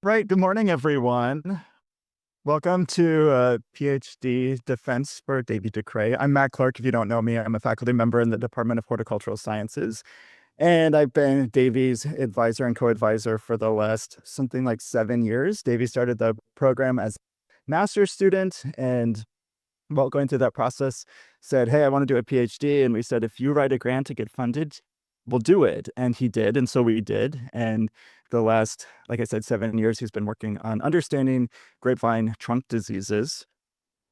Right. Good morning, everyone. Welcome to PhD Defense for Davy DeKrey. I'm Matt Clark. If you don't know me, I'm a faculty member in the Department of Horticultural Sciences. And I've been Davy's advisor and co-advisor for the last something like 7 years. Davy started the program as a master's student and while going through that process said, hey, I want to do a PhD. And we said, if you write a grant to get funded, we'll do it. And he did. And so we did. And the last, like I said, 7 years, he's been working on understanding grapevine trunk diseases.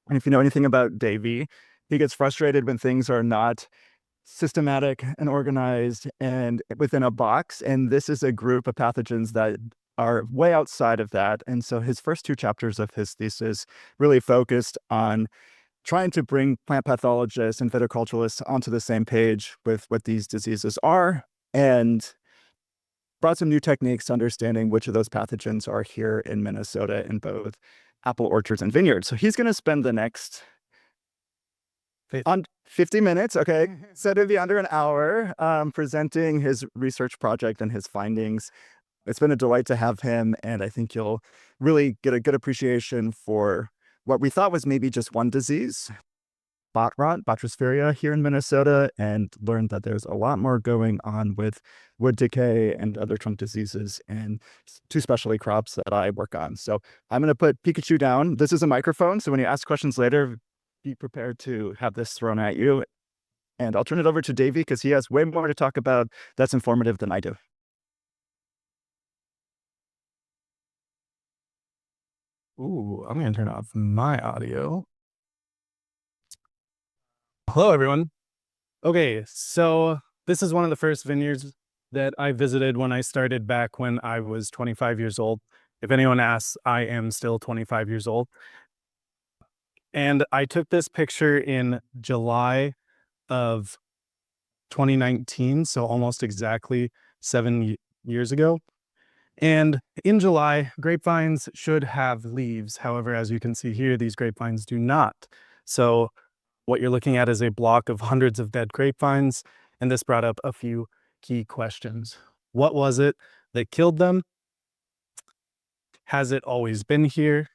And if you know anything about Davy, he gets frustrated when things are not systematic and organized and within a box. And this is a group of pathogens that are way outside of that. And so his first 2 chapters of his thesis really focused on trying to bring plant pathologists and viticulturalists onto the same page with what these diseases are, and brought some new techniques to understanding which of those pathogens are here in Minnesota in both apple orchards and vineyards. So he's going to spend the next 50 minutes, okay, so it'll be under an hour, presenting his research project and his findings. It's been a delight to have him, and I think you'll really get a good appreciation for what we thought was maybe just one disease, bot rot, Botrysphaeria here in Minnesota, and learned that there's a lot more going on with wood decay and other trunk diseases and 2 specialty crops that I work on. So I'm going to put Pikachu down. This is a microphone, so when you ask questions later, be prepared to have this thrown at you. And I'll turn it over to Davy because he has way more to talk about that's informative than I do. Ooh, I'm going to turn off my audio. Hello, everyone. Okay, so this is one of the first vineyards that I visited when I started back when I was 25 years old. If anyone asks, I am still 25 years old. And I took this picture in July of 2019, so almost exactly 7 years ago. And in July, grapevines should have leaves. However, as you can see here, these grapevines do not. So what you're looking at is a block of hundreds of dead grapevines, and this brought up a few key questions. What was it that killed them? Has it always been here?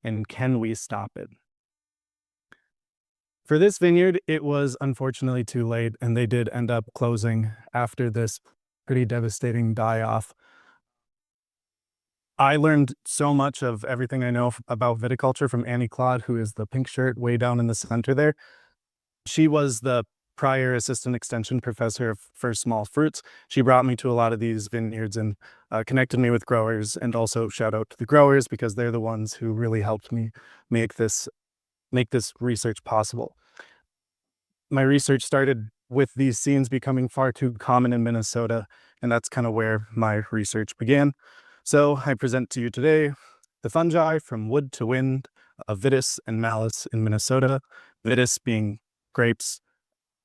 And can we stop it? For this vineyard, it was unfortunately too late, and they did end up closing after this pretty devastating die-off. I learned so much of everything I know about viticulture from Annie Klodd, who is the pink shirt way down in the center there. She was the prior assistant extension professor for small fruits. She brought me to a lot of these vineyards and connected me with growers, and also shout out to the growers because they're the ones who really helped me make this research possible. My research started with these scenes becoming far too common in Minnesota, and that's kind of where my research began. So I present to you today the fungi from wood to wind of Vitis and Malus in Minnesota, Vitis being grapes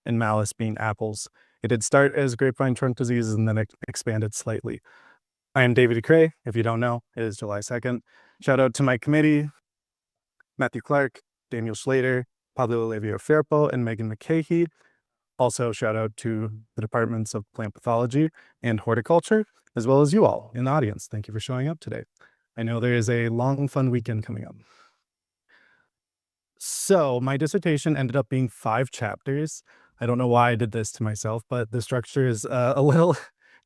and Malus being apples. It did start as grapevine trunk diseases and then it expanded slightly. I am Davy DeKrey. If you don't know, it is July 2nd. Shout out to my committee, Matthew Clark, Daniel Schlatter, Pablo Olivera Firpo, and Megan McCaghey. Also, shout out to the departments of Plant Pathology and Horticulture, as well as you all in the audience. Thank you for showing up today. I know there is a long, fun weekend coming up. So my dissertation ended up being 5 chapters. I don't know why I did this to myself, but the structure is a little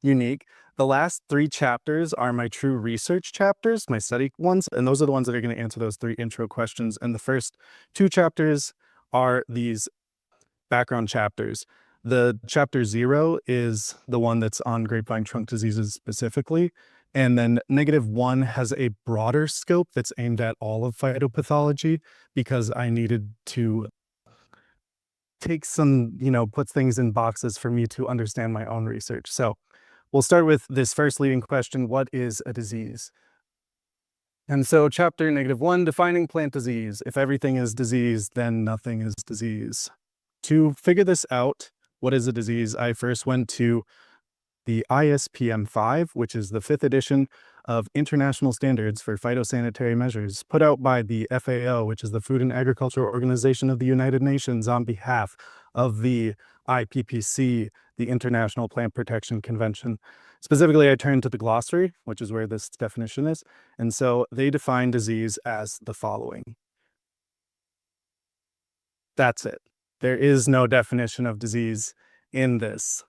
unique. The last 3 chapters are my true research chapters, my study ones, and those are the ones that are going to answer those 3 intro questions. And the first 2 chapters are these background chapters. The chapter 0 is the one that's on grapevine trunk diseases specifically. And then -1 has a broader scope that's aimed at all of phytopathology because I needed to take some, put things in boxes for me to understand my own research. So we'll start with this first leading question: what is a disease? And so chapter -1, defining plant disease. If everything is disease, then nothing is disease. To figure this out, what is a disease, I first went to the ISPM-5, which is the 5th edition of International Standards for Phytosanitary Measures, put out by the FAO, which is the Food and Agriculture Organization of the United Nations, on behalf of the IPPC, the International Plant Protection Convention. Specifically, I turned to the glossary, which is where this definition is. And so they define disease as the following. That's it. There is no definition of disease in this.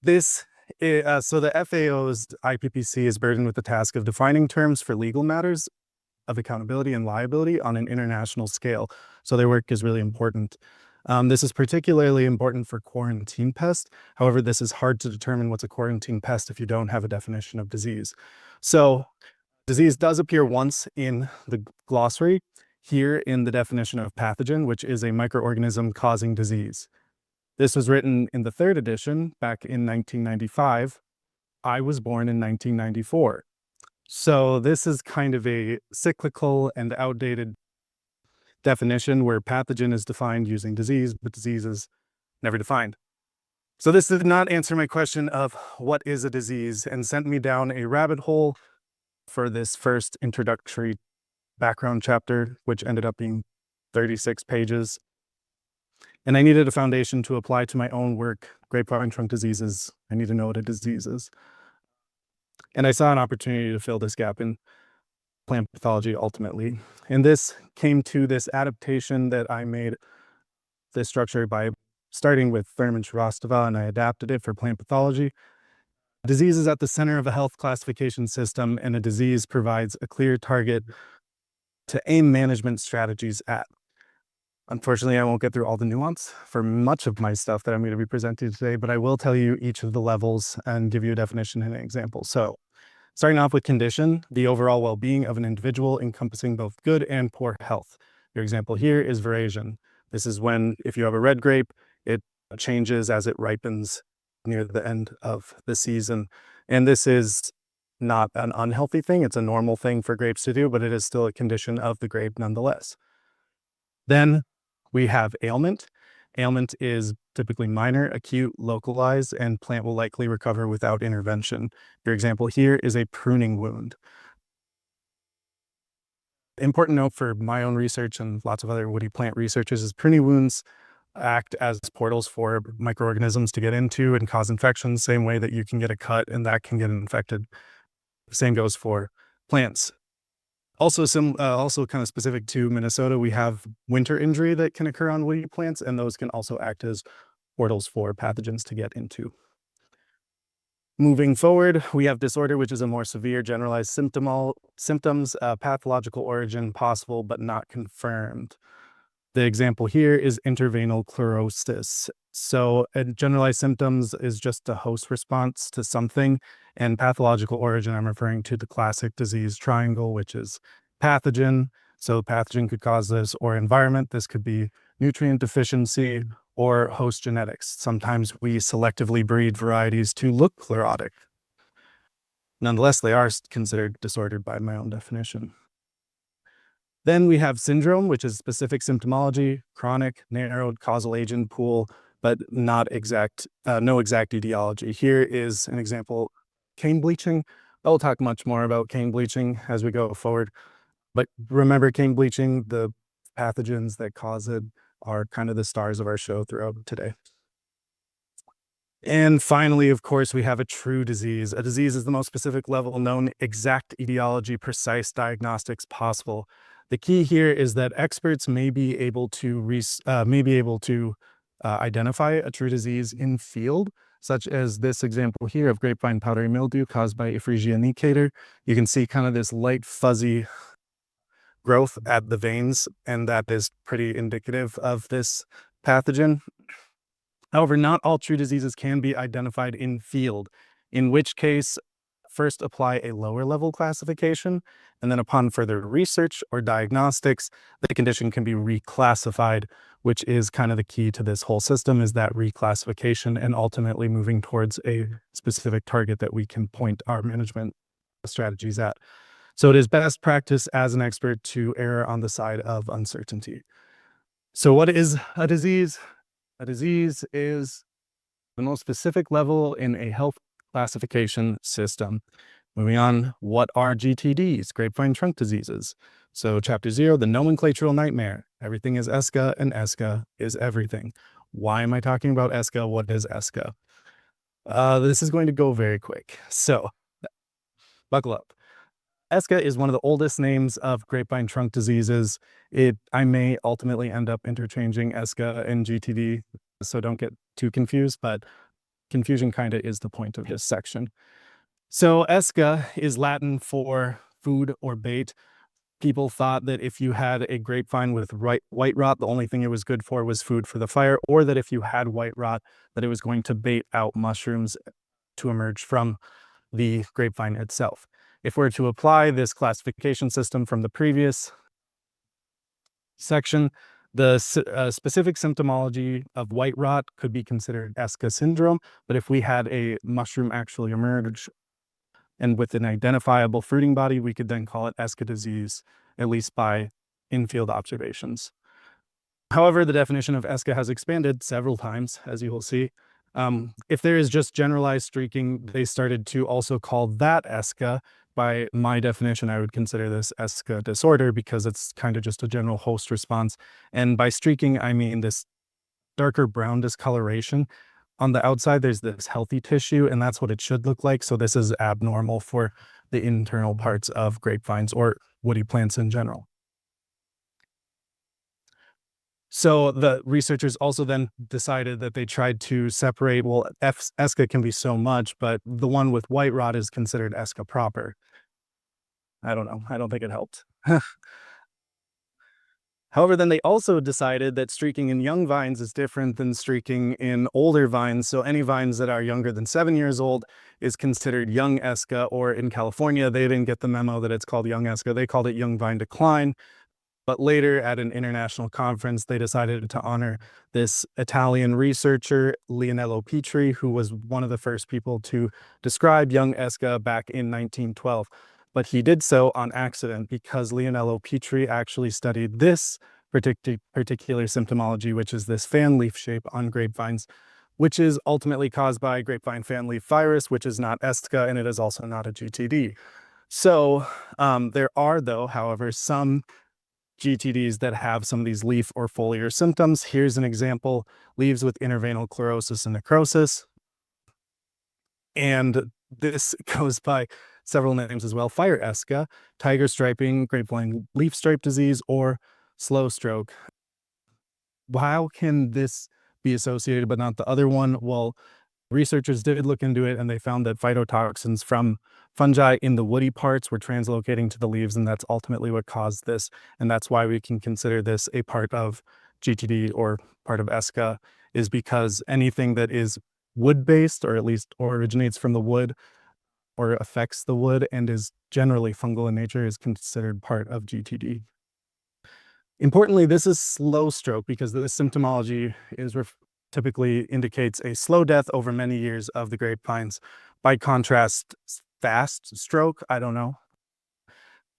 So the FAO's IPPC is burdened with the task of defining terms for legal matters of accountability and liability on an international scale. So their work is really important. This is particularly important for quarantine pests. However, this is hard to determine what's a quarantine pest if you don't have a definition of disease. So disease does appear once in the glossary, here in the definition of pathogen, which is a microorganism causing disease. This was written in the 3rd edition back in 1995. I was born in 1994. So this is kind of a cyclical and outdated definition where pathogen is defined using disease, but disease is never defined. So this did not answer my question of what is a disease and sent me down a rabbit hole for this first introductory background chapter, which ended up being 36 pages. And I needed a foundation to apply to my own work, grapevine trunk diseases. I need to know what a disease is. And I saw an opportunity to fill this gap in plant pathology ultimately. And this came to this adaptation that I made this structure by starting with Firmenich Rostova, and I adapted it for plant pathology. Disease is at the center of a health classification system, and a disease provides a clear target to aim management strategies at. Unfortunately, I won't get through all the nuance for much of my stuff that I'm going to be presenting today, but I will tell you each of the levels and give you a definition and an example. So, starting off with condition, the overall well-being of an individual encompassing both good and poor health. Your example here is veraison. This is when, if you have a red grape, it changes as it ripens near the end of the season. And this is not an unhealthy thing. It's a normal thing for grapes to do, but it is still a condition of the grape nonetheless. Then we have ailment. Ailment is typically minor, acute, localized, and plant will likely recover without intervention. Your example here is a pruning wound. Important note for my own research and lots of other woody plant researchers is pruning wounds act as portals for microorganisms to get into and cause infections, same way that you can get a cut and that can get infected. Same goes for plants. Also kind of specific to Minnesota, we have winter injury that can occur on woody plants, and those can also act as portals for pathogens to get into. Moving forward, we have disorder, which is a more severe generalized symptoms, pathological origin possible but not confirmed. The example here is intervenal chlorosis. So generalized symptoms is just a host response to something, and pathological origin, I'm referring to the classic disease triangle, which is pathogen. So pathogen could cause this, or environment. This could be nutrient deficiency or host genetics. Sometimes we selectively breed varieties to look chlorotic. Nonetheless, they are considered disordered by my own definition. Then we have syndrome, which is specific symptomology, chronic, narrowed causal agent pool, but not exact, no exact etiology. Here is an example, cane bleaching. I'll talk much more about cane bleaching as we go forward. But remember, cane bleaching, the pathogens that cause it are kind of the stars of our show throughout today. And finally, of course, we have a true disease. A disease is the most specific level known exact etiology, precise diagnostics possible. The key here is that experts may be able to identify a true disease in field, such as this example here of grapevine powdery mildew caused by Ephresia nicator. You can see kind of this light fuzzy growth at the veins, and that is pretty indicative of this pathogen. However, not all true diseases can be identified in field, in which case first apply a lower level classification, and then upon further research or diagnostics, the condition can be reclassified, which is kind of the key to this whole system, is that reclassification and ultimately moving towards a specific target that we can point our management strategies at. So it is best practice as an expert to err on the side of uncertainty. So what is a disease? A disease is the most specific level in a health classification system. Moving on, what are GTDs, grapevine trunk diseases? So chapter 0, the nomenclatural nightmare. Everything is ESCA and ESCA is everything. Why am I talking about ESCA? What is ESCA? This is going to go very quick. So, buckle up. Esca is one of the oldest names of grapevine trunk diseases. I may ultimately end up interchanging Esca and GTD, so don't get too confused, but confusion kind of is the point of this section. So Esca is Latin for food or bait. People thought that if you had a grapevine with white rot, the only thing it was good for was food for the fire, or that if you had white rot, that it was going to bait out mushrooms to emerge from the grapevine itself. If we're to apply this classification system from the previous section, the specific symptomology of white rot could be considered Esca syndrome, but if we had a mushroom actually emerge and with an identifiable fruiting body, we could then call it Esca disease, at least by in-field observations. However, the definition of Esca has expanded several times, as you will see. If there is just generalized streaking, they started to also call that Esca. By my definition, I would consider this Esca disorder because it's kind of just a general host response. And by streaking, I mean this darker brown discoloration. On the outside, there's this healthy tissue, and that's what it should look like. So this is abnormal for the internal parts of grapevines or woody plants in general. So the researchers also then decided that they tried to separate, well, Esca can be so much, but the one with white rot is considered Esca proper. I don't know. I don't think it helped. However, then they also decided that streaking in young vines is different than streaking in older vines. So any vines that are younger than 7 years old is considered young Esca, or in California, they didn't get the memo that it's called young Esca. They called it young vine decline. But later at an international conference, they decided to honor this Italian researcher, Leonello Petri, who was one of the first people to describe young Esca back in 1912. But he did so on accident because Leonello Petri actually studied this particular symptomology, which is this fan leaf shape on grapevines, which is ultimately caused by grapevine fan leaf virus, which is not Esca, and it is also not a GTD. So there are, though, however, some GTDs that have some of these leaf or foliar symptoms. Here's an example: leaves with interveinal chlorosis and necrosis. And this goes by several names as well: fire Esca, tiger striping, grapevine leaf stripe disease, or slow stroke. How can this be associated but not the other one? Well, researchers did look into it, and they found that phytotoxins from fungi in the woody parts were translocating to the leaves, and that's ultimately what caused this. And that's why we can consider this a part of GTD or part of Esca, is because anything that is wood-based, or at least originates from the wood or affects the wood and is generally fungal in nature, is considered part of GTD. Importantly, this is slow stroke because this symptomology is typically indicates a slow death over many years of the grapevines. By contrast, fast stroke, I don't know.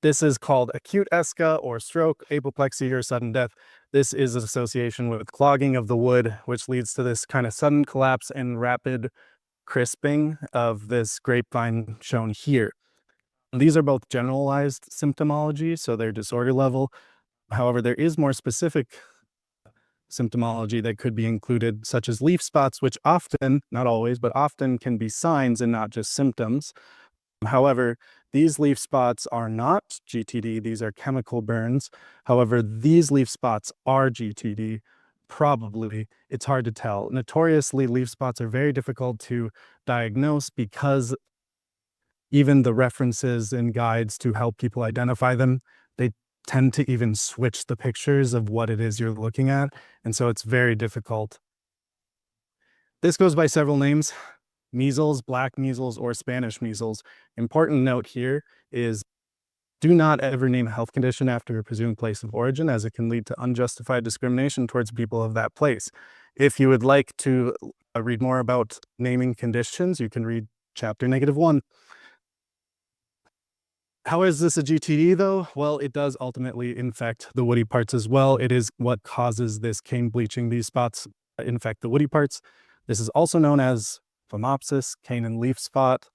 This is called acute Esca or stroke, apoplexy, or sudden death. This is an association with clogging of the wood, which leads to this kind of sudden collapse and rapid crisping of this grapevine shown here. These are both generalized symptomology, so they're disorder level. However, there is more specific symptomology that could be included, such as leaf spots, which often, not always, but often can be signs and not just symptoms. However, these leaf spots are not GTD, these are chemical burns. However, these leaf spots are GTD, probably. It's hard to tell. Notoriously, leaf spots are very difficult to diagnose because even the references and guides to help people identify them, they tend to even switch the pictures of what it is you're looking at. And so it's very difficult. This goes by several names: measles, black measles, or Spanish measles. Important note here is do not ever name a health condition after a presumed place of origin, as it can lead to unjustified discrimination towards people of that place. If you would like to read more about naming conditions, you can read chapter -1. How is this a GTD though? Well, it does ultimately infect the woody parts as well. It is what causes this cane bleaching. These spots infect the woody parts. This is also known as phomopsis, cane and leaf spot,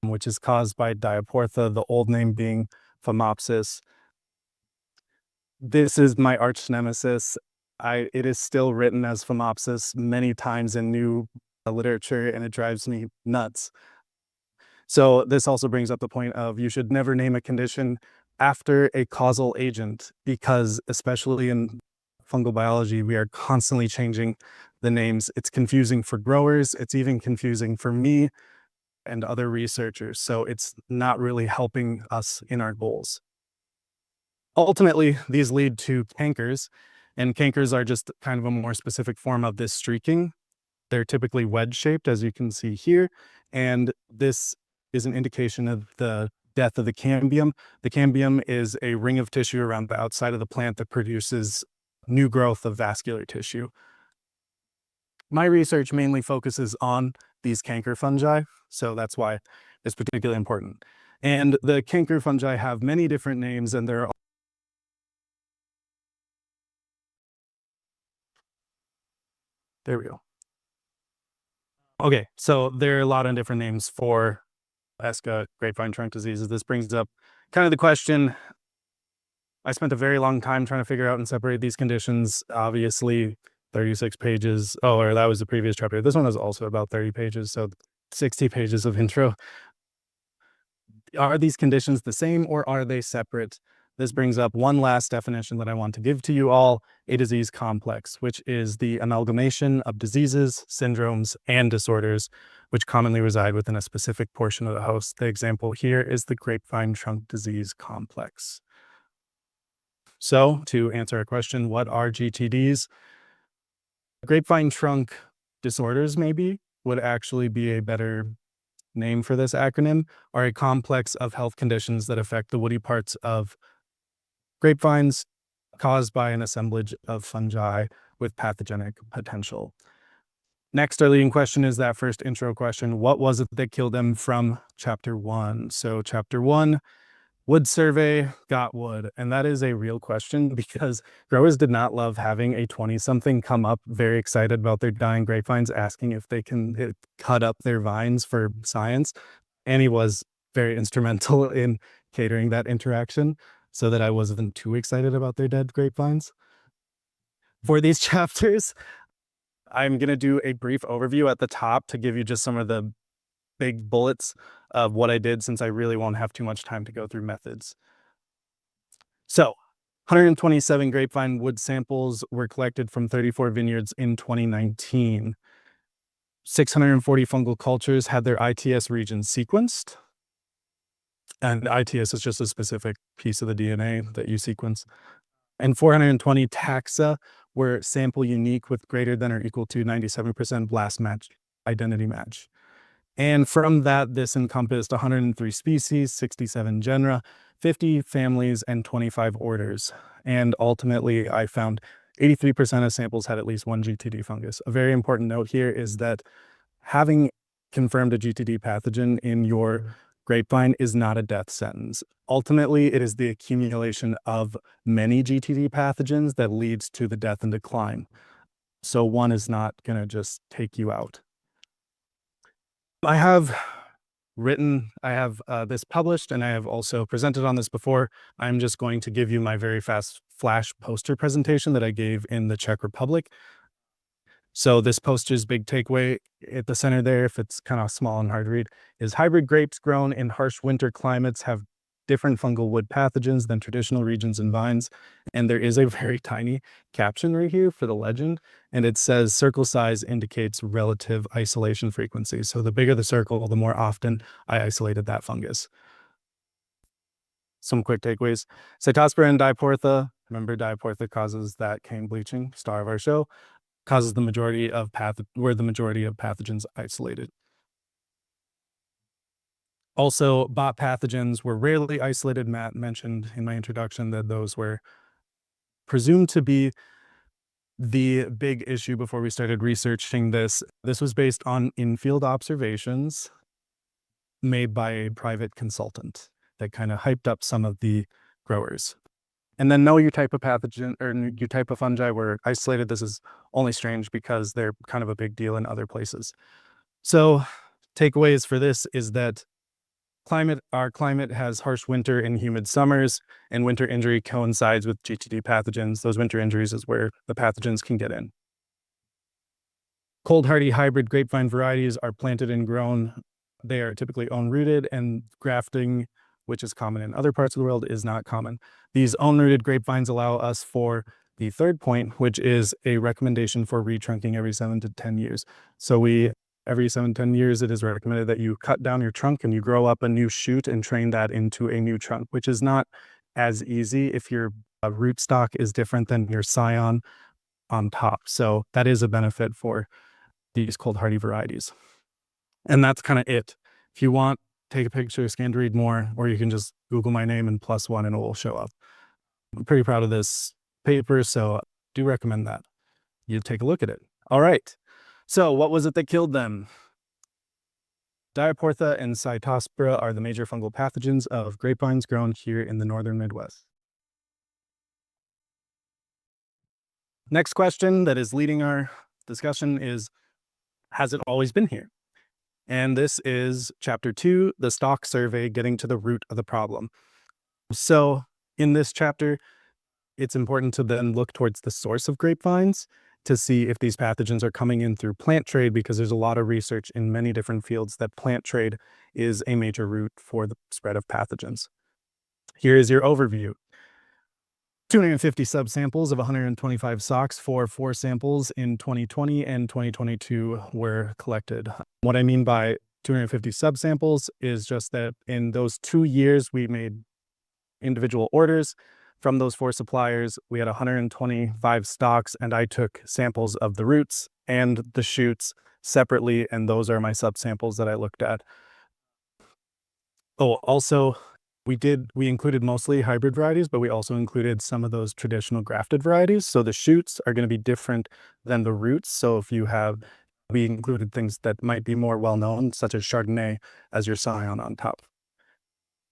which is caused by Diaporthe, the old name being phomopsis. This is my arch nemesis. It is still written as phomopsis many times in new literature, and it drives me nuts. So this also brings up the point of you should never name a condition after a causal agent, because especially in fungal biology, we are constantly changing the names. It's confusing for growers. It's even confusing for me and other researchers. So it's not really helping us in our goals. Ultimately, these lead to cankers, and cankers are just kind of a more specific form of this streaking. They're typically wedge-shaped, as you can see here, and this is an indication of the death of the cambium. The cambium is a ring of tissue around the outside of the plant that produces new growth of vascular tissue. My research mainly focuses on these canker fungi, so that's why it's particularly important. And the canker fungi have many different names, and they're there we go. Okay, so there are a lot of different names for ESCA grapevine trunk diseases. This brings up kind of the question. I spent a very long time trying to figure out and separate these conditions. Obviously, 36 pages. Oh, or that was the previous chapter. This one is also about 30 pages, so 60 pages of intro. Are these conditions the same or are they separate? This brings up one last definition that I want to give to you all: a disease complex, which is the amalgamation of diseases, syndromes, and disorders, which commonly reside within a specific portion of the host. The example here is the grapevine trunk disease complex. So to answer our question, what are GTDs? Grapevine trunk disorders maybe would actually be a better name for this acronym, are a complex of health conditions that affect the woody parts of grapevines caused by an assemblage of fungi with pathogenic potential. Next, our leading question is that first intro question: what was it that killed them, from chapter 1? So chapter 1, wood survey, got wood. And that is a real question, because growers did not love having a 20-something come up very excited about their dying grapevines, asking if they can cut up their vines for science. Annie was very instrumental in catering that interaction so that I wasn't too excited about their dead grapevines. For these chapters, I'm going to do a brief overview at the top to give you just some of the big bullets of what I did, since I really won't have too much time to go through methods. So 127 grapevine wood samples were collected from 34 vineyards in 2019. 640 fungal cultures had their ITS regions sequenced. And ITS is just a specific piece of the DNA that you sequence. And 420 taxa were sample unique with greater than or equal to 97% blast match, identity match. And from that, this encompassed 103 species, 67 genera, 50 families, and 25 orders. And ultimately, I found 83% of samples had at least one GTD fungus. A very important note here is that having confirmed a GTD pathogen in your grapevine is not a death sentence. Ultimately, it is the accumulation of many GTD pathogens that leads to the death and decline. So one is not going to just take you out. I have this published, and I have also presented on this before. I'm just going to give you my very fast flash poster presentation that I gave in the Czech Republic. So this poster's big takeaway at the center there, if it's kind of small and hard to read, is hybrid grapes grown in harsh winter climates have different fungal wood pathogens than traditional regions and vines. And there is a very tiny caption right here for the legend, and it says circle size indicates relative isolation frequency. So the bigger the circle, the more often I isolated that fungus. Some quick takeaways: Cytospora and Diaporthe. Remember, Diaporthe causes that cane bleaching, star of our show, causes the majority of where the majority of pathogens isolated. Also, bot pathogens were rarely isolated. Matt mentioned in my introduction that those were presumed to be the big issue before we started researching this. This was based on in-field observations made by a private consultant that kind of hyped up some of the growers. And then no Eutypa pathogen or Eutypa fungi were isolated. This is only strange because they're kind of a big deal in other places. So takeaways for this is that our climate has harsh winter and humid summers, and winter injury coincides with GTD pathogens. Those winter injuries is where the pathogens can get in. Cold hardy hybrid grapevine varieties are planted and grown. They are typically own-rooted, and grafting, which is common in other parts of the world, is not common. These own-rooted grapevines allow us for the third point, which is a recommendation for retrunking every 7 to 10 years. So every 7 to 10 years, it is recommended that you cut down your trunk and you grow up a new shoot and train that into a new trunk, which is not as easy if your rootstock is different than your scion on top. So that is a benefit for these cold hardy varieties. And that's kind of it. If you want, take a picture, scan to read more, or you can just Google my name and +1 and it will show up. I'm pretty proud of this paper, so do recommend that you take a look at it. All right. So what was it that killed them? Diaporthe and Cytospora are the major fungal pathogens of grapevines grown here in the northern Midwest. Next question that is leading our discussion is, has it always been here? And this is chapter 2, the stock survey, getting to the root of the problem. So in this chapter, it's important to then look towards the source of grapevines to see if these pathogens are coming in through plant trade, because there's a lot of research in many different fields that plant trade is a major route for the spread of pathogens. Here is your overview. 250 subsamples of 125 socks for 4 samples in 2020 and 2022 were collected. What I mean by 250 subsamples is just that in those 2 years, we made individual orders from those 4 suppliers. We had 125 stocks, and I took samples of the roots and the shoots separately, and those are my subsamples that I looked at. Oh, also, we included mostly hybrid varieties, but we also included some of those traditional grafted varieties. So the shoots are going to be different than the roots. So we included things that might be more well-known, such as Chardonnay as your scion on top.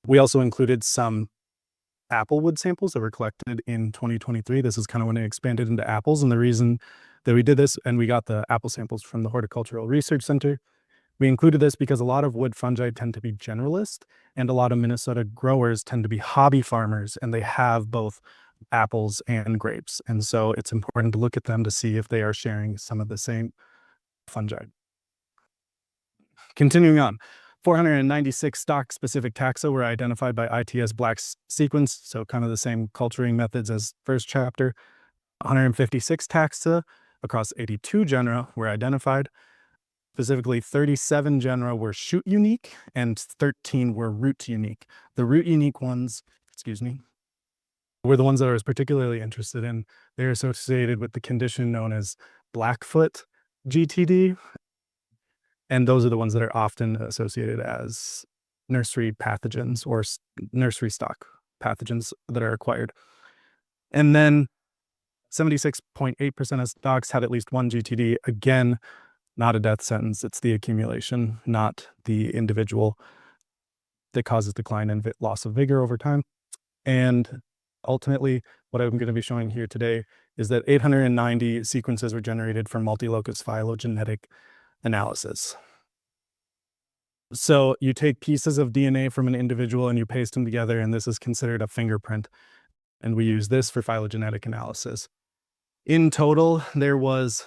We also included some applewood samples that were collected in 2023. This is kind of when it expanded into apples. And the reason that we did this, and we got the apple samples from the Horticultural Research Center, we included this because a lot of wood fungi tend to be generalist, and a lot of Minnesota growers tend to be hobby farmers, and they have both apples and grapes. And so it's important to look at them to see if they are sharing some of the same fungi. Continuing on, 496 stock-specific taxa were identified by ITS Black sequence, so kind of the same culturing methods as first chapter. 156 taxa across 82 genera were identified. Specifically, 37 genera were shoot unique and 13 were root unique. The root unique ones, were the ones that I was particularly interested in. They're associated with the condition known as Blackfoot GTD. And those are the ones that are often associated as nursery pathogens or nursery stock pathogens that are acquired. And then 76.8% of stocks had at least one GTD. Again, not a death sentence. It's the accumulation, not the individual, that causes decline and loss of vigor over time. And ultimately, what I'm going to be showing here today is that 890 sequences were generated from multi-locus phylogenetic analysis. So you take pieces of DNA from an individual and you paste them together, and this is considered a fingerprint. And we use this for phylogenetic analysis. In total, there was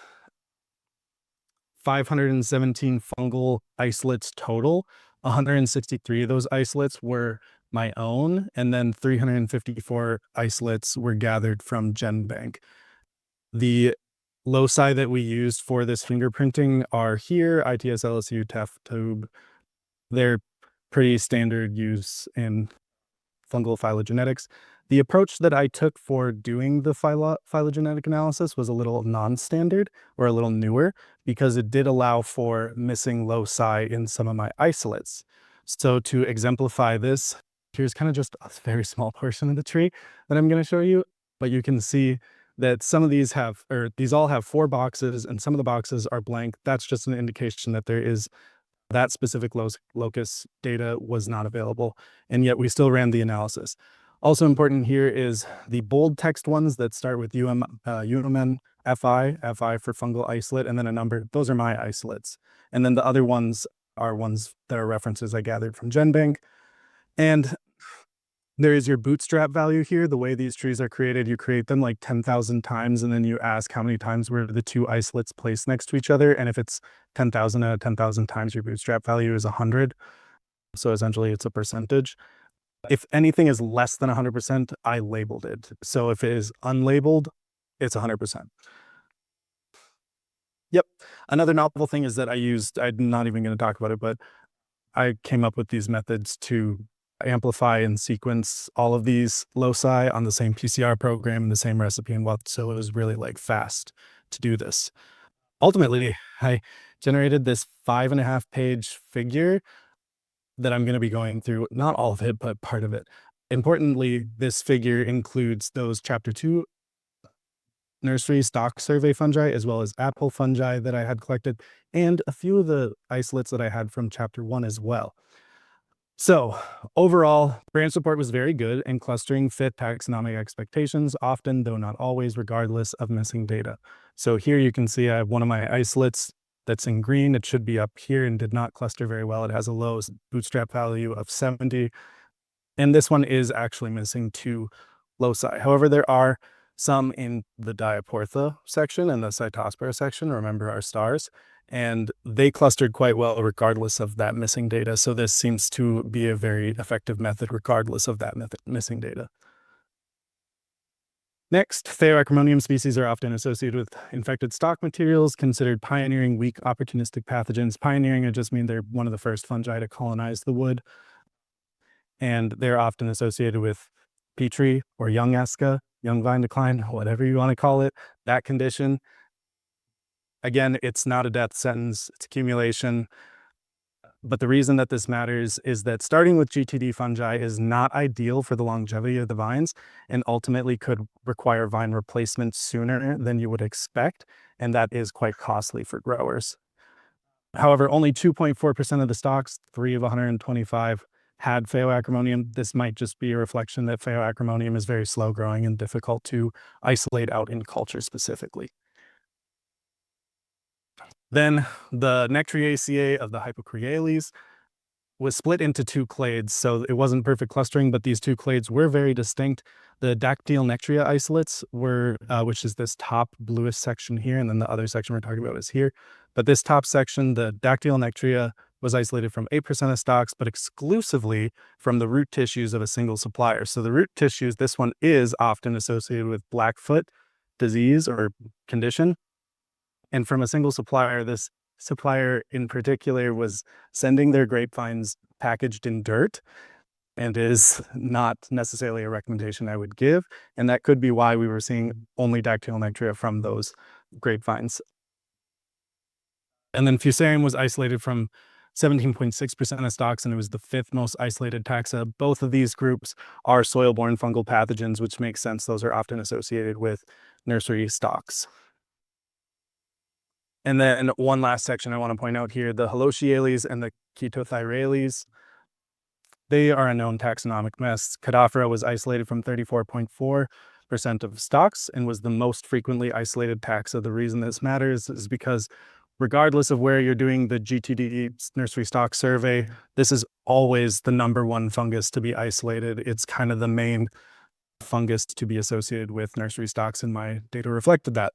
517 fungal isolates total. 163 of those isolates were my own, and then 354 isolates were gathered from GenBank. The loci that we used for this fingerprinting are here, ITS, LSU, TEF, TUBE. They're pretty standard use in fungal phylogenetics. The approach that I took for doing the phylogenetic analysis was a little non-standard, or a little newer, because it did allow for missing loci in some of my isolates. So to exemplify this, here's kind of just a very small portion of the tree that I'm going to show you, but you can see that some of these these all have 4 boxes, and some of the boxes are blank. That's just an indication that that specific locus data was not available, and yet we still ran the analysis. Also important here is the bold text ones that start with UMN FI for fungal isolate, and then a number. Those are my isolates. And then the other ones are ones that are references I gathered from GenBank. And There is your bootstrap value here. The way these trees are created, you create them like 10,000 times, and then you ask how many times were the two isolates placed next to each other. And if it's 10,000 out of 10,000 times, your bootstrap value is 100. So essentially it's a percentage. If anything is less than 100%, I labeled it. So if it is unlabeled, it's 100%. Yep. Another novel thing is that I'm not even going to talk about it, but I came up with these methods to amplify and sequence all of these loci on the same PCR program, the same recipe, and what. So it was really like fast to do this. Ultimately, I generated this 5.5 page figure that I'm going to be going through, not all of it, but part of it. Importantly, this figure includes those chapter 2 nursery stock survey fungi, as well as apple fungi that I had collected, and a few of the isolates that I had from chapter 1 as well. So overall, branch support was very good and clustering fit taxonomic expectations, often, though not always, regardless of missing data. So here you can see I have one of my isolates that's in green. It should be up here and did not cluster very well. It has a low bootstrap value of 70. And this one is actually missing 2 loci. However, there are some in the Diaporthe section and the Cytospora section, remember our stars, and they clustered quite well regardless of that missing data. So this seems to be a very effective method regardless of that missing data. Next, Phaeoacremonium species are often associated with infected stock materials, considered pioneering weak opportunistic pathogens. Pioneering, I just mean they're one of the first fungi to colonize the wood. And they're often associated with peat or young esca, young vine decline, whatever you want to call it, that condition. Again, it's not a death sentence, it's accumulation. But the reason that this matters is that starting with GTD fungi is not ideal for the longevity of the vines and ultimately could require vine replacement sooner than you would expect, and that is quite costly for growers. However, only 2.4% of the stocks, 3 of 125, had Phaeoacremonium. This might just be a reflection that Phaeoacremonium is very slow growing and difficult to isolate out in culture specifically. Then the Nectriaceae of the Hypocreales was split into 2 clades, so it wasn't perfect clustering, but these 2 clades were very distinct. The Dactyl Nectria isolates were, which is this top bluish section here, and then the other section we're talking about is here. But this top section, the Dactyl Nectria, was isolated from 8% of stocks, but exclusively from the root tissues of a single supplier. So the root tissues, this one is often associated with Blackfoot disease or condition. And from a single supplier, this supplier in particular was sending their grapevines packaged in dirt, and is not necessarily a recommendation I would give. And that could be why we were seeing only Dactyl Nectria from those grapevines. And then Fusarium was isolated from 17.6% of stocks, and it was the 5th most isolated taxa. Both of these groups are soil-borne fungal pathogens, which makes sense. Those are often associated with nursery stocks. And then one last section I want to point out here, the Halochiales and the Chetothyrales. They are a known taxonomic mess. Cadophora was isolated from 34.4% of stocks and was the most frequently isolated taxa. The reason this matters is because regardless of where you're doing the GTD nursery stock survey, this is always the #1 fungus to be isolated. It's kind of the main fungus to be associated with nursery stocks, and my data reflected that.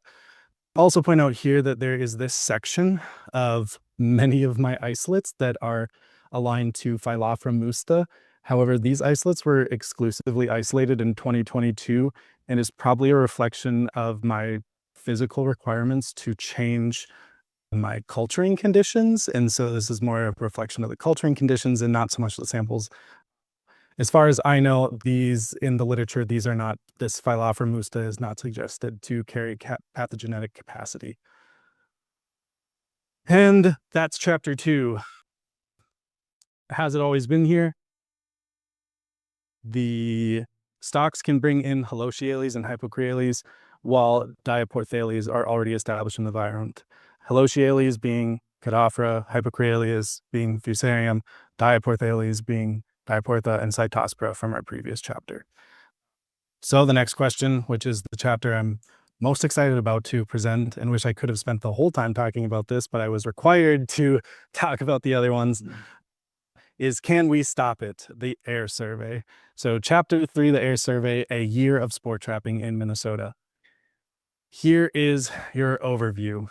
Also point out here that there is this section of many of my isolates that are aligned to Phyllophora musta. However, these isolates were exclusively isolated in 2022 and is probably a reflection of my physical requirements to change my culturing conditions. And so this is more a reflection of the culturing conditions and not so much the samples. As far as I know, these in the literature, these are not, this Phyllophora musta is not suggested to carry pathogenetic capacity. And that's chapter 2. Has it always been here? The stocks can bring in Halochiales and Hypocreales, while Diaporthe are already established in the environment. Halochiales being Cadophora, Hypocreales being Fusarium, Diaporthe being Diaporthe and Cytospora from our previous chapter. So the next question, which is the chapter I'm most excited about to present and wish I could have spent the whole time talking about this, but I was required to talk about the other ones, is Can We Stop It? The Air Survey. So Chapter 3, the Air Survey, a year of spore trapping in Minnesota. Here is your overview.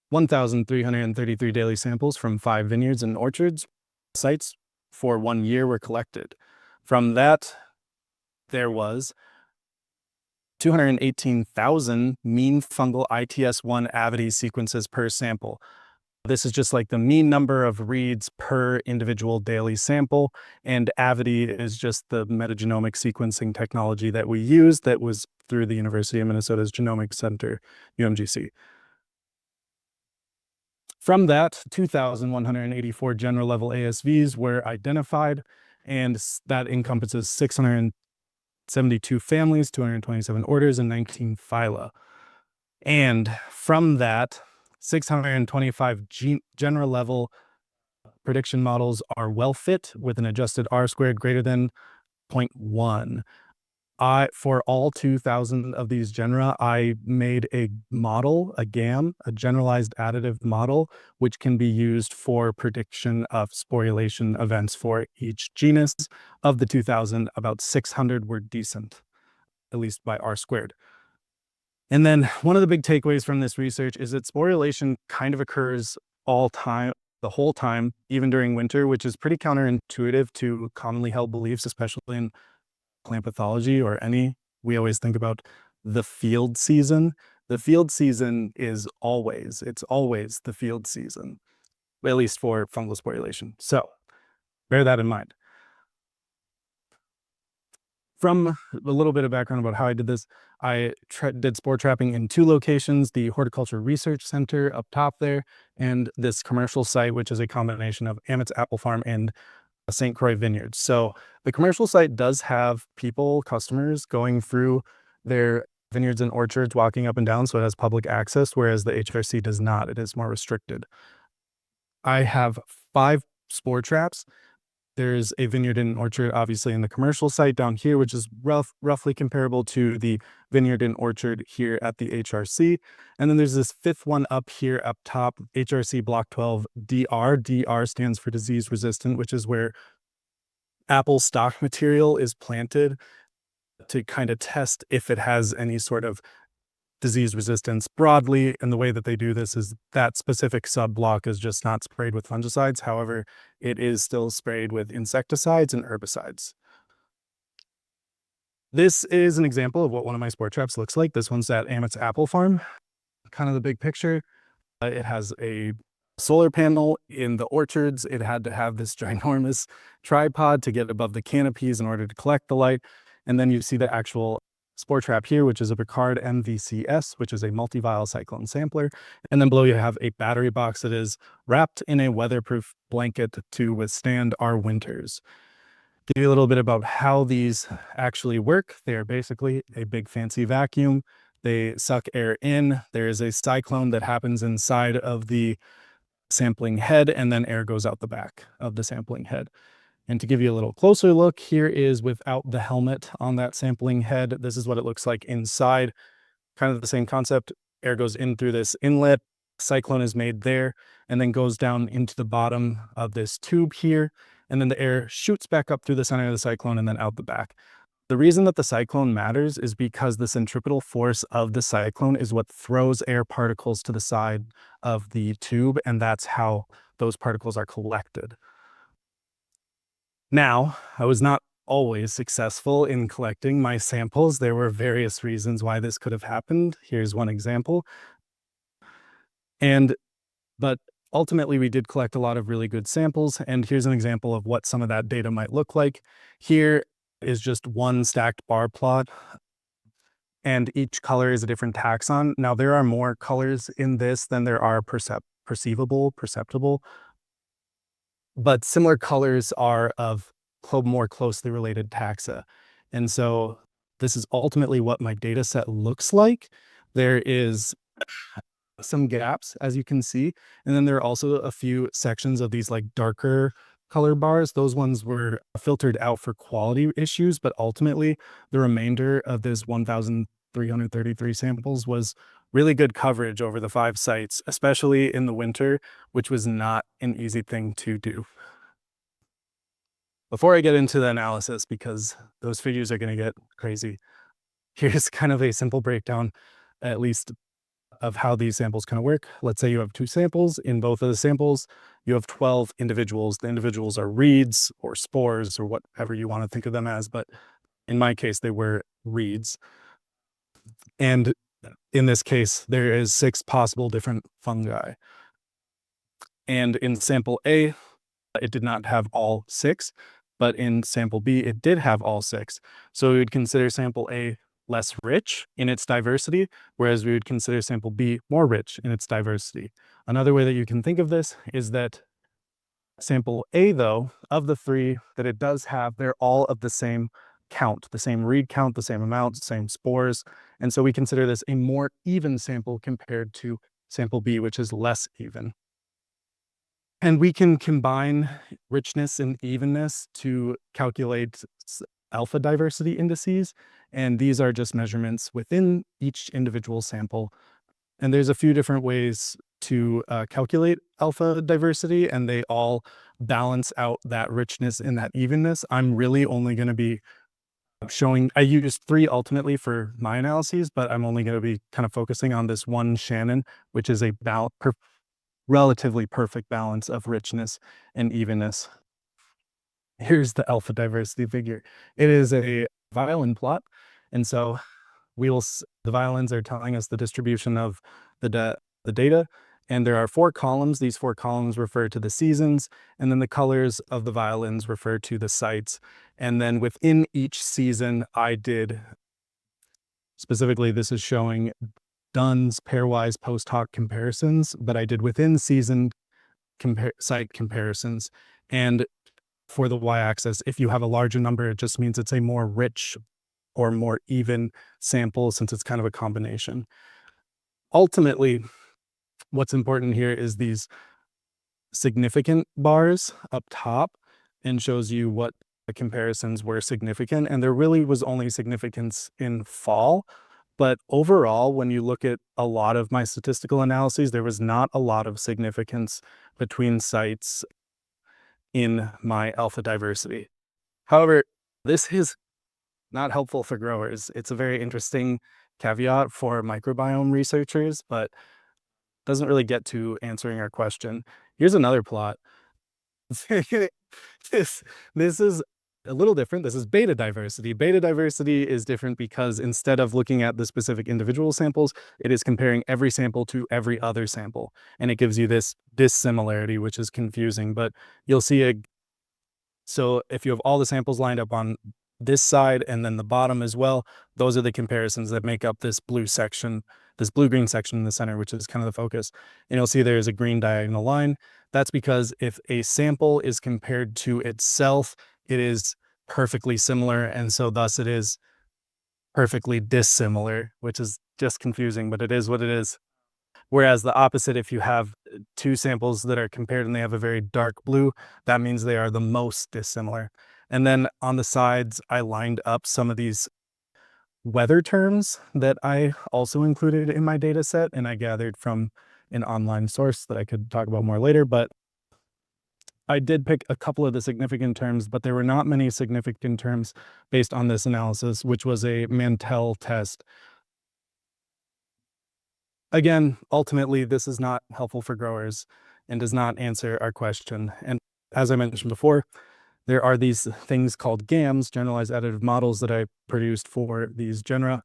1,333 daily samples from 5 vineyards and orchards sites for 1 year were collected. From that, there was 218,000 mean fungal ITS1 avity sequences per sample. This is just like the mean number of reads per individual daily sample, and avity is just the metagenomic sequencing technology that we use that was through the University of Minnesota's Genomics Center, UMGC. From that, 2,184 general level ASVs were identified, and that encompasses 672 families, 227 orders, and 19 phyla. And from that, 625 general level prediction models are well fit with an adjusted R squared greater than 0.1. For all 2,000 of these genera, I made a model, a GAM, a generalized additive model, which can be used for prediction of sporulation events for each genus. Of the 2,000, about 600 were decent, at least by R squared. And then one of the big takeaways from this research is that sporulation kind of occurs the whole time, even during winter, which is pretty counterintuitive to commonly held beliefs, especially in plant pathology we always think about the field season. The field season is always the field season, at least for fungal sporulation. So bear that in mind. From a little bit of background about how I did this, I did spore trapping in 2 locations, the Horticultural Research Center up top there, and this commercial site, which is a combination of Amit's Apple Farm and St. Croix Vineyards. So the commercial site does have customers going through their vineyards and orchards, walking up and down, so it has public access, whereas the HRC does not. It is more restricted. I have 5 spore traps. There's a vineyard and orchard, obviously, in the commercial site down here, which is roughly comparable to the vineyard and orchard here at the HRC. And then there's this 5th one up here up top, HRC Block 12 DR. DR stands for disease resistant, which is where apple stock material is planted to kind of test if it has any sort of disease resistance broadly. And the way that they do this is that specific sub-block is just not sprayed with fungicides. However, it is still sprayed with insecticides and herbicides. This is an example of what one of my spore traps looks like. This one's at Amit's Apple Farm. Kind of the big picture. It has a solar panel in the orchards. It had to have this ginormous tripod to get above the canopies in order to collect the light. And then you see the actual spore trap here, which is a Picard MVCS, which is a multi-vial cyclone sampler. And then below you have a battery box that is wrapped in a weatherproof blanket to withstand our winters. Give you a little bit about how these actually work. They are basically a big fancy vacuum. They suck air in. There is a cyclone that happens inside of the sampling head, and then air goes out the back of the sampling head. And to give you a little closer look, here is without the helmet on that sampling head. This is what it looks like inside. Kind of the same concept. Air goes in through this inlet, cyclone is made there, and then goes down into the bottom of this tube here. And then the air shoots back up through the center of the cyclone and then out the back. The reason that the cyclone matters is because the centripetal force of the cyclone is what throws air particles to the side of the tube, and that's how those particles are collected. Now, I was not always successful in collecting my samples. There were various reasons why this could have happened. Here's one example. But ultimately, we did collect a lot of really good samples, and here's an example of what some of that data might look like. Here is just one stacked bar plot, and each color is a different taxon. Now, there are more colors in this than there are perceptible, but similar colors are of more closely related taxa. And so this is ultimately what my data set looks like. There is some gaps, as you can see, and then there are also a few sections of these like darker color bars. Those ones were filtered out for quality issues, but ultimately the remainder of this 1,000 333 samples was really good coverage over the 5 sites, especially in the winter, which was not an easy thing to do. Before I get into the analysis, because those figures are going to get crazy, here's kind of a simple breakdown, at least of how these samples kind of work. Let's say you have 2 samples. In both of the samples, you have 12 individuals. The individuals are reeds or spores or whatever you want to think of them as, but in my case, they were reeds. And in this case, there is 6 possible different fungi. And in sample A, it did not have all 6, but in sample B, it did have all 6. So we would consider sample A less rich in its diversity, whereas we would consider sample B more rich in its diversity. Another way that you can think of this is that sample A, though, of the 3 that it does have, they're all of the same count, the same reed count, the same amount, same spores. And so we consider this a more even sample compared to sample B, which is less even. And we can combine richness and evenness to calculate alpha diversity indices. And these are just measurements within each individual sample. And there's a few different ways to calculate alpha diversity, and they all balance out that richness and that evenness. I'm really only going to be showing, I used 3 ultimately for my analyses, but I'm only going to be kind of focusing on this one Shannon, which is a relatively perfect balance of richness and evenness. Here's the alpha diversity figure. It is a violin plot. And so the violins are telling us the distribution of the data. And there are 4 columns. These 4 columns refer to the seasons. And then the colors of the violins refer to the sites. And then within each season, I did, specifically, this is showing Dunn's pairwise post hoc comparisons, but I did within season site comparisons. And for the y-axis, if you have a larger number, it just means it's a more rich or more even sample, since it's kind of a combination. Ultimately, what's important here is these significant bars up top, and shows you what the comparisons were significant. And there really was only significance in fall. But overall, when you look at a lot of my statistical analyses, there was not a lot of significance between sites in my alpha diversity. However, this is not helpful for growers. It's a very interesting caveat for microbiome researchers, but doesn't really get to answering our question. Here's another plot. This is a little different. This is beta diversity. Beta diversity is different because instead of looking at the specific individual samples, it is comparing every sample to every other sample. And it gives you this dissimilarity, which is confusing, but you'll see so if you have all the samples lined up on this side and then the bottom as well, those are the comparisons that make up this blue section, this blue-green section in the center, which is kind of the focus. And you'll see there's a green diagonal line. That's because if a sample is compared to itself, it is perfectly similar, and so thus it is perfectly dissimilar, which is just confusing, but it is what it is. Whereas the opposite, if you have 2 samples that are compared and they have a very dark blue, that means they are the most dissimilar. And then on the sides, I lined up some of these weather terms that I also included in my data set, and I gathered from an online source that I could talk about more later. But I did pick a couple of the significant terms, but there were not many significant terms based on this analysis, which was a Mantel test. Again, ultimately, this is not helpful for growers and does not answer our question. And as I mentioned before, there are these things called GAMs, generalized additive models, that I produced for these genera.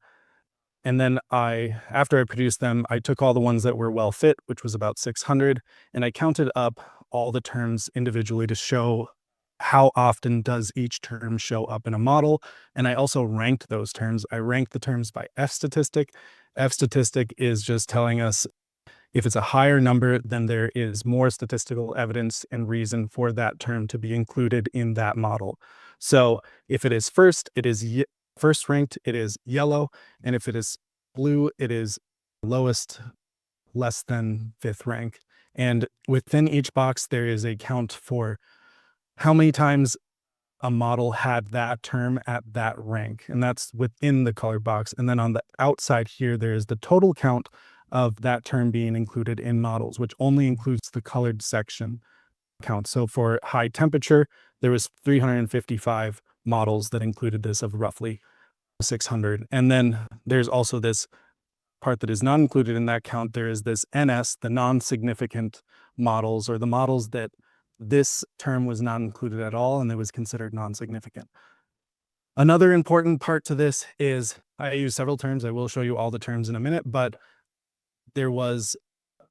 And then after I produced them, I took all the ones that were well fit, which was about 600, and I counted up all the terms individually to show how often does each term show up in a model. And I also ranked those terms. I ranked the terms by F statistic. F statistic is just telling us if it's a higher number, then there is more statistical evidence and reason for that term to be included in that model. So if it is first, it is first ranked, it is yellow. And if it is blue, it is lowest, less than 5th rank. And within each box, there is a count for how many times a model had that term at that rank, and that's within the color box. And then on the outside here, there's the total count of that term being included in models, which only includes the colored section count. So for high temperature, there was 355 models that included this of roughly 600. And then there's also this part that is not included in that count. There is this NS, the non-significant models, or the models that this term was not included at all and it was considered non-significant. Another important part to this is I use several terms. I will show you all the terms in a minute, but there was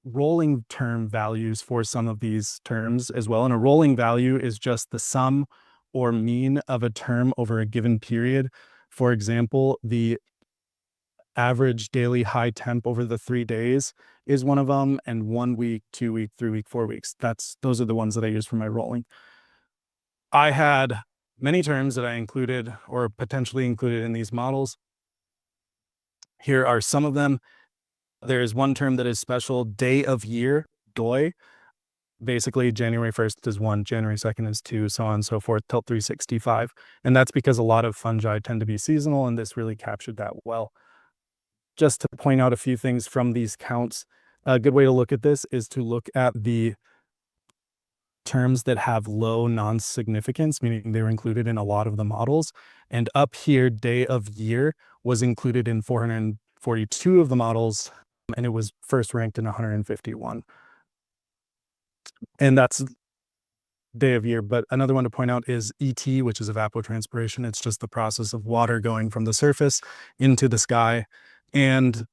rolling term values for some of these terms as well. And a rolling value is just the sum or mean of a term over a given period. For example, the average daily high temp over the 3 days is one of them, and 1 week, 2 week, 3 week, 4 weeks. Those are the ones that I use for my rolling. I had many terms that I included or potentially included in these models. Here are some of them. There is one term that is special, day of year, doi. Basically, January 1st is 1, January 2nd is 2, so on and so forth, till 365. And that's because a lot of fungi tend to be seasonal, and this really captured that well. Just to point out a few things from these counts, a good way to look at this is to look at the terms that have low non-significance, meaning they're included in a lot of the models. And up here, day of year was included in 442 of the models, and it was first ranked in 151. And that's day of year. But another one to point out is ET, which is evapotranspiration. It's just the process of water going from the surface into the sky. And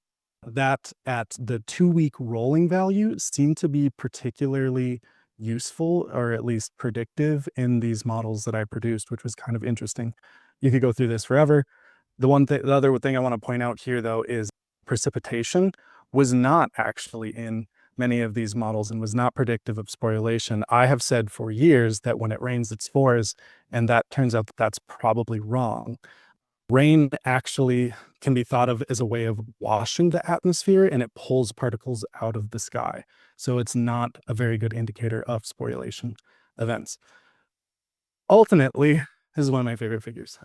that at the 2-week rolling value seemed to be particularly useful, or at least predictive, in these models that I produced, which was kind of interesting. You could go through this forever. The other thing I want to point out here, though, is precipitation was not actually in many of these models and was not predictive of sporulation. I have said for years that when it rains, it spores, and that turns out that that's probably wrong. Rain actually can be thought of as a way of washing the atmosphere, and it pulls particles out of the sky. So it's not a very good indicator of sporulation events. Ultimately, this is one of my favorite figures.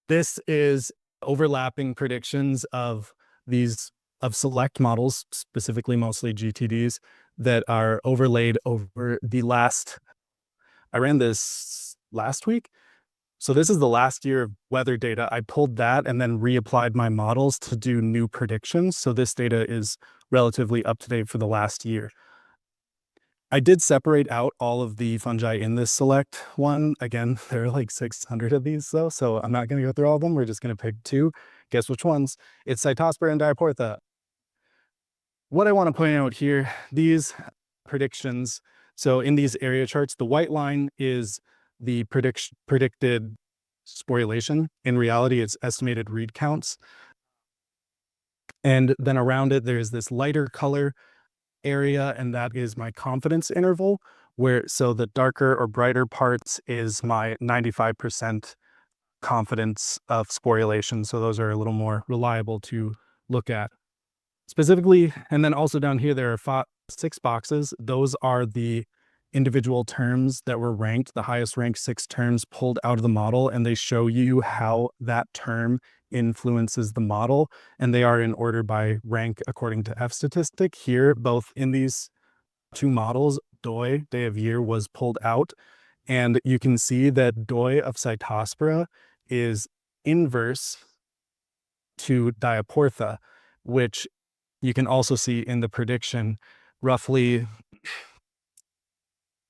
This is overlapping predictions of select models, specifically mostly GTDs, that are overlaid over the last, I ran this last week. So this is the last year of weather data. I pulled that and then reapplied my models to do new predictions. So this data is relatively up to date for the last year. I did separate out all of the fungi in this select one. Again, there are like 600 of these though, so I'm not going to go through all of them. We're just going to pick 2. Guess which ones? It's Cytospora and Diaporthe. What I want to point out here, these predictions. So in these area charts, the white line is the predicted sporulation. In reality, it's estimated read counts. And then around it, there's this lighter color area, and that is my confidence interval, so the darker or brighter parts is my 95% confidence of sporulation. So those are a little more reliable to look at. Specifically, and then also down here, there are 6 boxes. Those are the individual terms that were ranked, the highest ranked 6 terms pulled out of the model, and they show you how that term influences the model, and they are in order by rank according to F statistic. Here, both in these 2 models, doi, day of year, was pulled out, and you can see that doi of Cytospora is inverse to Diaporthe, which you can also see in the prediction. Roughly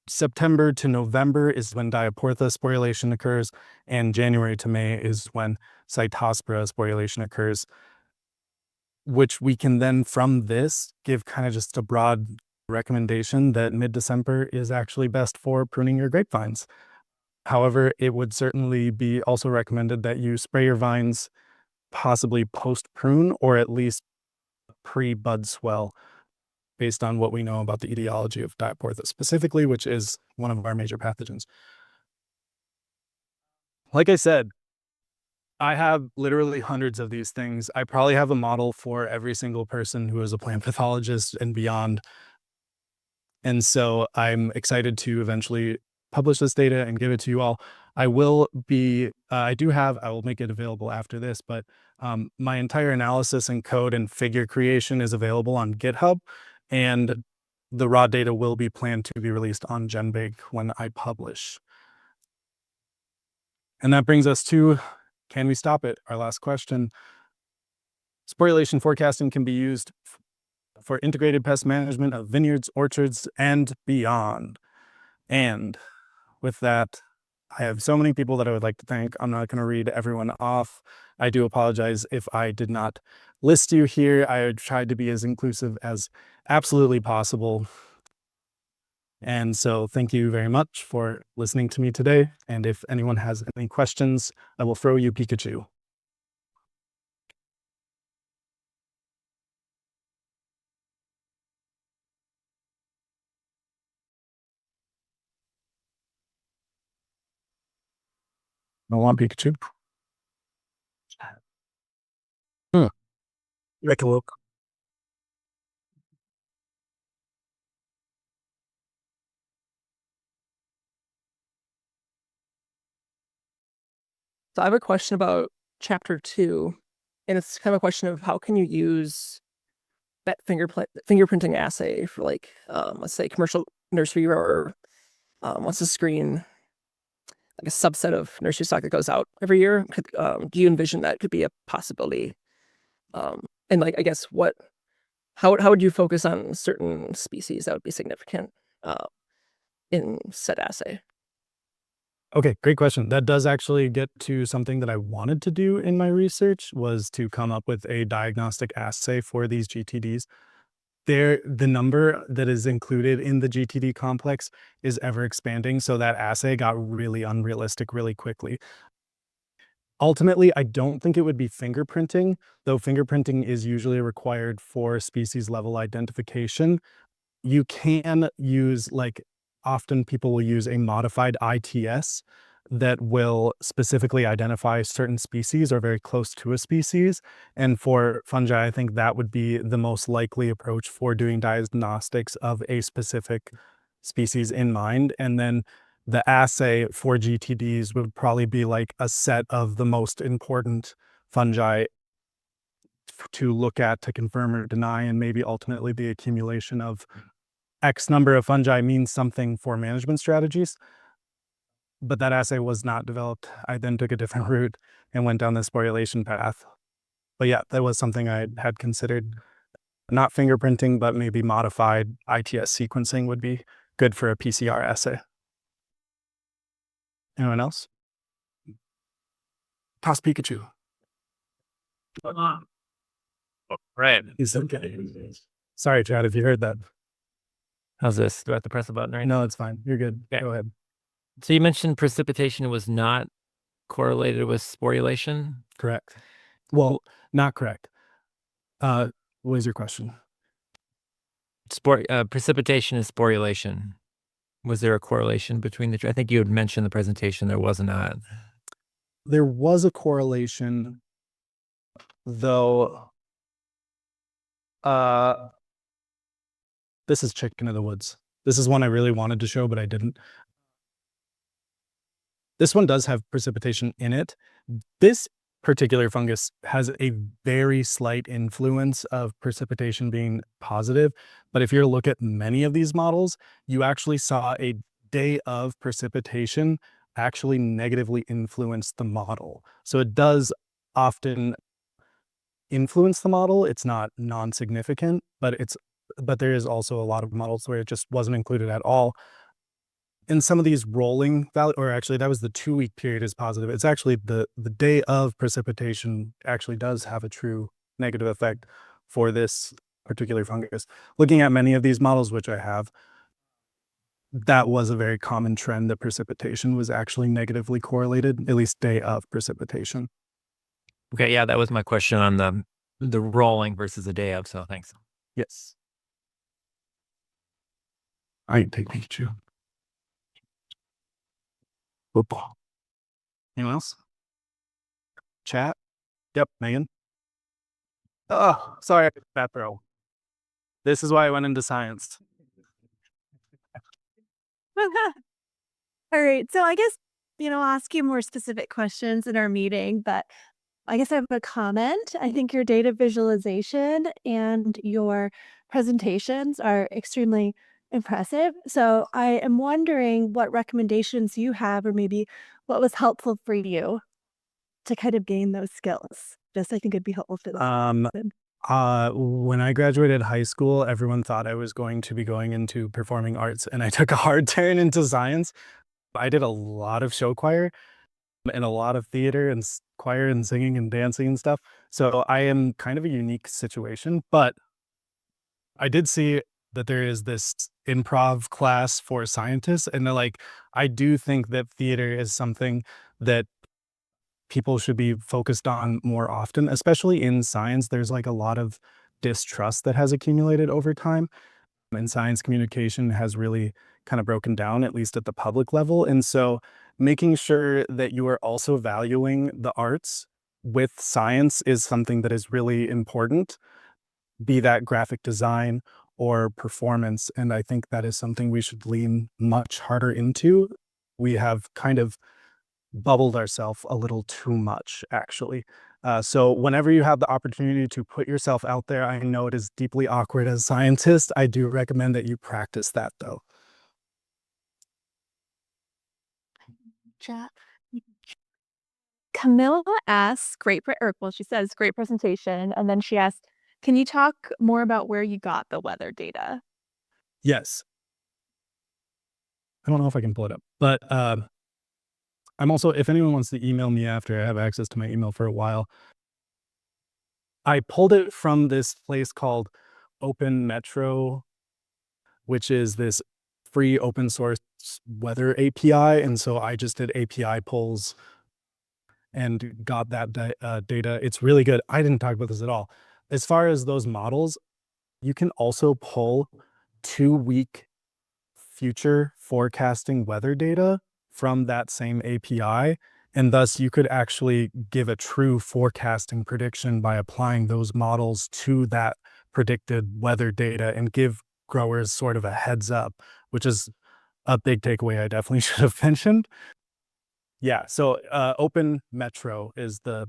September to November is when Diaporthe sporulation occurs, and January to May is when Cytospora sporulation occurs, which we can then from this give kind of just a broad recommendation that mid-December is actually best for pruning your grapevines. However, it would certainly be also recommended that you spray your vines possibly post-prune or at least pre-bud swell, based on what we know about the etiology of Diaporthe specifically, which is one of our major pathogens. Like I said, I have literally hundreds of these things. I probably have a model for every single person who is a plant pathologist and beyond. And so I'm excited to eventually publish this data and give it to you all. I will be, I will make it available after this, but my entire analysis and code and figure creation is available on GitHub, and the raw data will be planned to be released on GenBake when I publish. And that brings us to, can we stop it? Our last question. Sporulation forecasting can be used for integrated pest management of vineyards, orchards, and beyond. And with that, I have so many people that I would like to thank. I'm not going to read everyone off. I do apologize if I did not list you here. I tried to be as inclusive as absolutely possible. And so thank you very much for listening to me today. And if anyone has any questions, I will throw you Pikachu. I want Pikachu. Look. So I have a question about chapter 2, and it's kind of a question of how can you use that fingerprinting assay for, like, let's say commercial nursery, or wants to screen like a subset of nursery stock that goes out every year. Do you envision that could be a possibility? And like, I guess how would you focus on certain species that would be significant in said assay? Okay, great question. That does actually get to something that I wanted to do in my research, was to come up with a diagnostic assay for these GTDs. The number that is included in the GTD complex is ever expanding, so that assay got really unrealistic really quickly. Ultimately, I don't think it would be fingerprinting, though fingerprinting is usually required for species level identification. You can use, like, often people will use a modified ITS that will specifically identify certain species or very close to a species. And for fungi, I think that would be the most likely approach for doing diagnostics of a specific species in mind. And then the assay for GTDs would probably be like a set of the most important fungi to look at to confirm or deny, and maybe ultimately the accumulation of X number of fungi means something for management strategies. But that assay was not developed. I then took a different route and went down the sporulation path. But yeah, that was something I had considered. Not fingerprinting, but maybe modified ITS sequencing would be good for a PCR assay. Anyone else? Toss Pikachu. Right. He's okay. Sorry, Chad, if you heard that. How's this? Do I have to press the button right now? No, it's fine. You're good. Okay. Go ahead. So you mentioned precipitation was not correlated with sporulation? Correct. Well, not correct. What is your question? Precipitation is sporulation. Was there a correlation between the two? I think you had mentioned in the presentation there was not. There was a correlation, though. This is chicken of the woods. This is one I really wanted to show, but I didn't. This one does have precipitation in it. This particular fungus has a very slight influence of precipitation being positive. But if you look at many of these models, you actually saw a day of precipitation actually negatively influence the model. So it does often influence the model. It's not non-significant, but there is also a lot of models where it just wasn't included at all. In some of these rolling value, or actually that was the 2-week period is positive. It's actually the day of precipitation actually does have a true negative effect for this particular fungus. Looking at many of these models, which I have, that was a very common trend that precipitation was actually negatively correlated, at least day of precipitation. Okay, yeah, that was my question on the rolling versus the day of, so thanks. Yes. I can take Pikachu. Football. Anyone else? Chat? Yep, Megan. Oh, sorry, bad throw. This is why I went into science. All right. So I guess, I'll ask you more specific questions in our meeting, but I guess I have a comment. I think your data visualization and your presentations are extremely impressive. So I am wondering what recommendations you have, or maybe what was helpful for you to kind of gain those skills. Just I think it'd be helpful for them. When I graduated high school, everyone thought I was going to be going into performing arts, and I took a hard turn into science. I did a lot of show choir and a lot of theater and choir and singing and dancing and stuff. So I am kind of a unique situation, but I did see that there is this improv class for scientists, and I do think that theater is something that people should be focused on more often, especially in science. There's a lot of distrust that has accumulated over time, and science communication has really kind of broken down, at least at the public level. And so making sure that you are also valuing the arts with science is something that is really important, be that graphic design or performance. And I think that is something we should lean much harder into. We have kind of bubbled ourselves a little too much, actually. So whenever you have the opportunity to put yourself out there, I know it is deeply awkward as a scientist. I do recommend that you practice that, though. Chat. Camilla asks, she says, great presentation. And then she asked, can you talk more about where you got the weather data? Yes. I don't know if I can pull it up, but I'm also, if anyone wants to email me after, I have access to my email for a while. I pulled it from this place called Open Metro, which is this free open source weather API. And so I just did API pulls and got that data. It's really good. I didn't talk about this at all. As far as those models, you can also pull 2-week future forecasting weather data from that same API. And thus you could actually give a true forecasting prediction by applying those models to that predicted weather data and give growers sort of a heads up, which is a big takeaway I definitely should have mentioned. Yeah, so Open Metro is the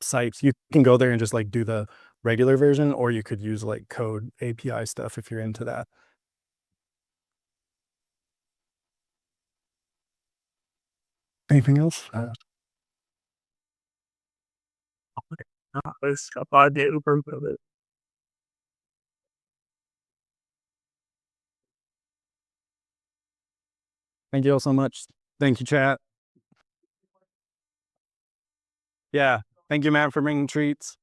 site. You can go there and just do the regular version, or you could use code API stuff if you're into that. Anything else? Thank you all so much. Thank you, chat. Yeah. Thank you, Matt, for bringing treats.